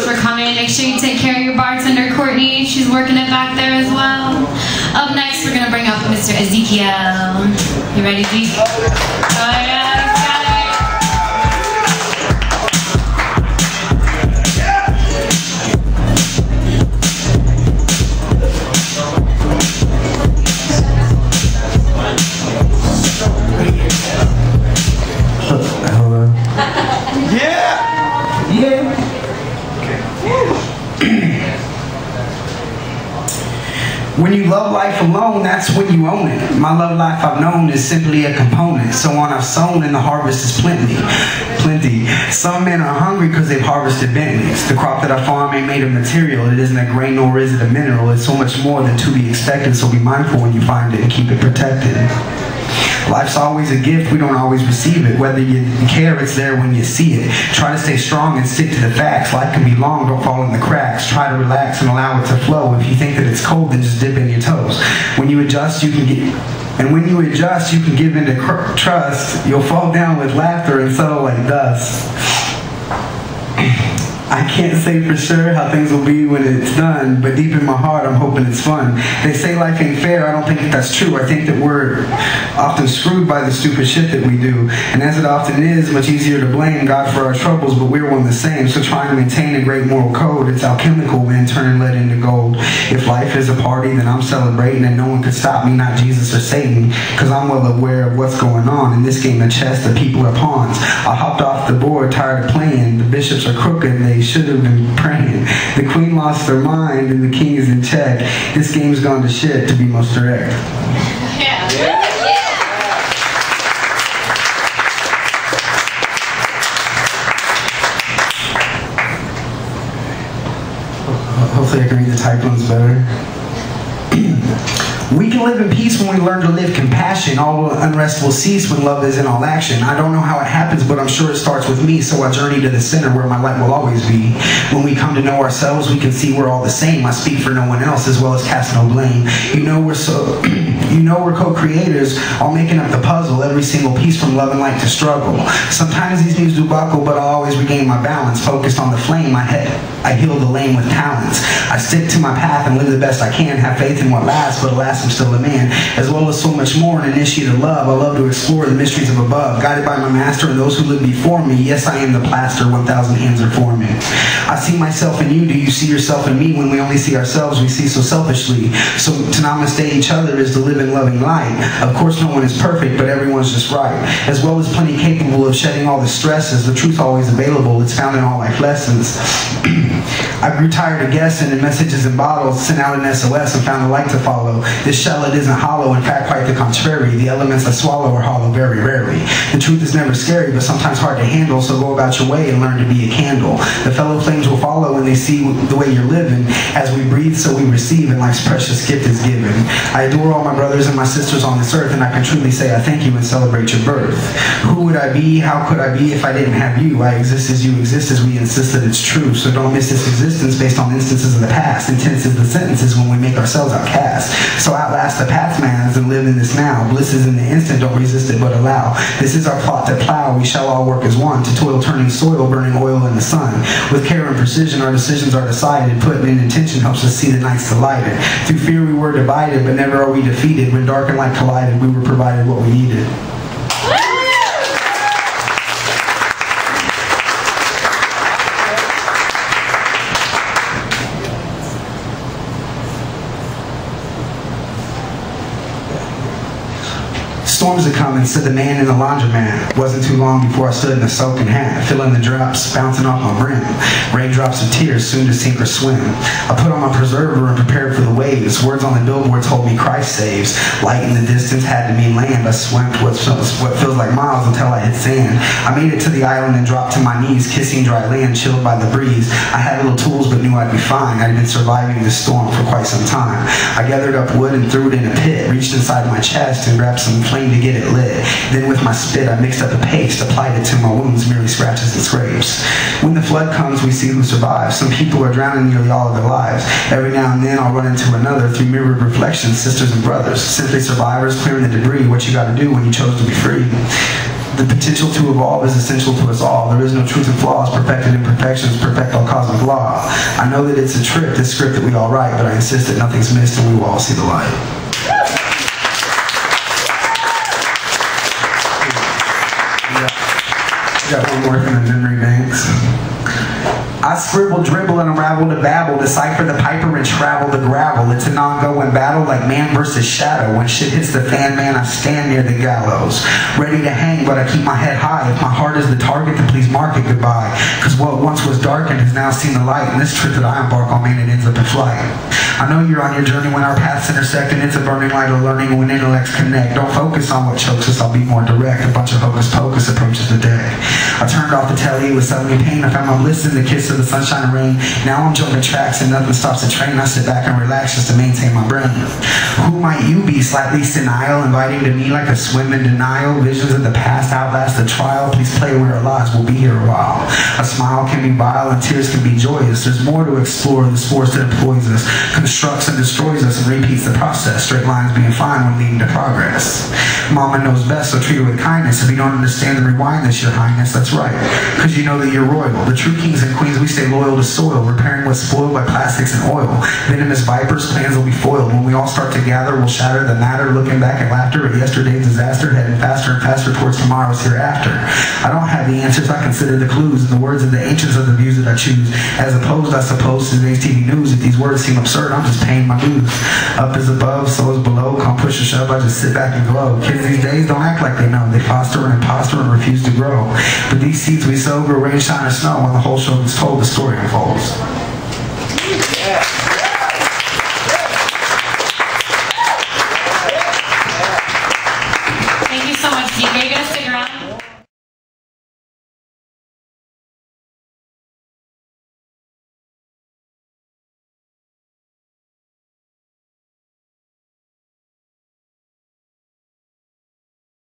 much for coming. Make sure you take care of your bartender, Courtney. She's working it back there as well. Up next, we're going to bring up Mr. Ezekiel. You ready, Zeke? Oh, yeah. When you love life alone, that's when you own it. My love life I've known is simply a component. So on I've sown and the harvest is plenty. Some men are hungry because they've harvested Bentleys. The crop that I farm ain't made of material. It isn't a grain nor is it a mineral. It's so much more than to be expected. So be mindful when you find it and keep it protected. Life's always a gift, we don't always receive it. Whether you care, it's there when you see it. Try to stay strong and stick to the facts. Life can be long, don't fall in the cracks. Try to relax and allow it to flow. If you think that it's cold, then just dip in your toes. When you adjust, you can give into trust. You'll fall down with laughter and settle like dust. I can't say for sure how things will be when it's done, but deep in my heart, I'm hoping it's fun. They say life ain't fair. I don't think that's true. I think that we're often screwed by the stupid shit that we do. And as it often is, much easier to blame God for our troubles, but we're one the same. So trying to maintain a great moral code, it's alchemical when turning lead into gold. If life is a party, then I'm celebrating, and no one could stop me, not Jesus or Satan, because I'm well aware of what's going on. In this game of chess, the people are pawns. I hopped off the board, tired of playing. The bishops are crooked, they should have been praying. The queen lost her mind and the king is in check. This game's gone to shit, to be most direct. Yeah. Hopefully I can read the typed ones better. We can live in peace when we learn to live compassion. All unrest will cease when love is in all action. I don't know how it happens, but I'm sure it starts with me. So I journey to the center where my light will always be. When we come to know ourselves, we can see we're all the same. I speak for no one else, as well as cast no blame. You know we're co-creators, all making up the puzzle. Every single piece from love and light to struggle. Sometimes these knees do buckle, but I'll always regain my balance. Focused on the flame, I heal the lame with talents. I stick to my path and live the best I can. Have faith in what lasts, but alas, I'm still a man. As well as so much more, an initiate of love. I love to explore the mysteries of above. Guided by my master and those who live before me. Yes, I am the plaster, 1,000 hands are for me. I see myself in you. Do you see yourself in me? When we only see ourselves, we see so selfishly. So to namaste each other is to live in loving light. Of course, no one is perfect, but everyone's just right. As well as plenty capable of shedding all the stresses. The truth always available. It's found in all life lessons. I grew tired of guessing and messages in bottles. Sent out an SOS and found a light to follow. This shell, it isn't hollow. In fact, quite the contrary. The elements I swallow are hollow very rarely. The truth is never scary, but sometimes hard to handle. So go about your way and learn to be a candle. The fellow flames will follow when they see the way you're living. As we breathe, so we receive, and life's precious gift is given. I adore all my brothers and my sisters on this earth, and I can truly say I thank you and celebrate your birth. Who would I be? How could I be if I didn't have you? I exist as you exist, as we insist that it's true. So don't miss this existence based on instances of the past. Intense is the sentences when we make ourselves outcast. So outlast the past mans and live in this now. Bliss is in the instant, don't resist it but allow. This is our plot to plow. We shall all work as one. To toil turning soil, burning oil in the sun. With care and precision, our decisions are decided. Putting in intention helps us see the nights to light it. Through fear we were divided, but never are we defeated. When dark and light collided, we were provided what we needed. Storms are coming, said the man in the laundromat. Wasn't too long before I stood in a soaking hat, feeling the drops bouncing off my brim. Raindrops of tears, soon to sink or swim. I put on my preserver and prepared for the waves. Words on the billboard told me Christ saves. Light in the distance had to mean land. I swam what feels like miles until I hit sand. I made it to the island and dropped to my knees, kissing dry land, chilled by the breeze. I had little tools but knew I'd be fine. I'd been surviving this storm for quite some time. I gathered up wood and threw it in a pit, reached inside my chest and grabbed some flame to get it lit. Then with my spit I mixed up a paste, applied it to my wounds, merely scratches and scrapes. When the flood comes, we see who survives. Some people are drowning nearly all of their lives. Every now and then I'll run into another through mirrored reflections, sisters and brothers. Simply survivors clearing the debris, what you gotta do when you chose to be free. The potential to evolve is essential to us all. There is no truth and flaws, perfected imperfections, perfect all cosmic law. I know that it's a trip, this script that we all write, but I insist that nothing's missed and we will all see the light. Got one more from the memory banks. I scribble, dribble, and unravel to babble, decipher the piper and travel the gravel. It's an ongoing battle like man versus shadow. When shit hits the fan, man, I stand near the gallows. Ready to hang, but I keep my head high. If my heart is the target, then please mark it goodbye. Cause what once was darkened has now seen the light. And this trip that I embark on, man, it ends up in flight. I know you're on your journey when our paths intersect, and it's a burning light of learning when intellects connect. Don't focus on what chokes us, I'll be more direct. A bunch of hocus pocus approaches the day. I turned off the telly, it was suddenly pain. I found my bliss in the kiss of the sunshine and rain. Now I'm jumping tracks and nothing stops the train. I sit back and relax just to maintain my brain. Who might you be? Slightly senile, inviting to me like a swim in denial. Visions of the past outlast the trial. Please play where our lives will be here a while. A smile can be vile and tears can be joyous. There's more to explore. This force that employs us, constructs and destroys us, and repeats the process. Straight lines being fine when leading to progress. Mama knows best, so treat her with kindness. If you don't understand, then rewind this, your highness. That's right, because you know that you're royal. The true kings and queens, we stay loyal to soil, repairing what's spoiled by plastics and oil. Venomous vipers, plans will be foiled. When we all start to gather, we'll shatter the matter, looking back at laughter at yesterday's disaster, heading faster and faster towards tomorrow's hereafter. I don't have the answers, I consider the clues, and the words of the ancients are the views that I choose, as opposed, I suppose, to today's TV news. If these words seem absurd, I'm just paying my dues. Up is above, so is below. Come push or shove, I just sit back and glow. Kids these days don't act like they know. They foster an imposter and refuse to grow. But these seeds we sow grow rain, shine, or snow. When the whole show is told, the story unfolds.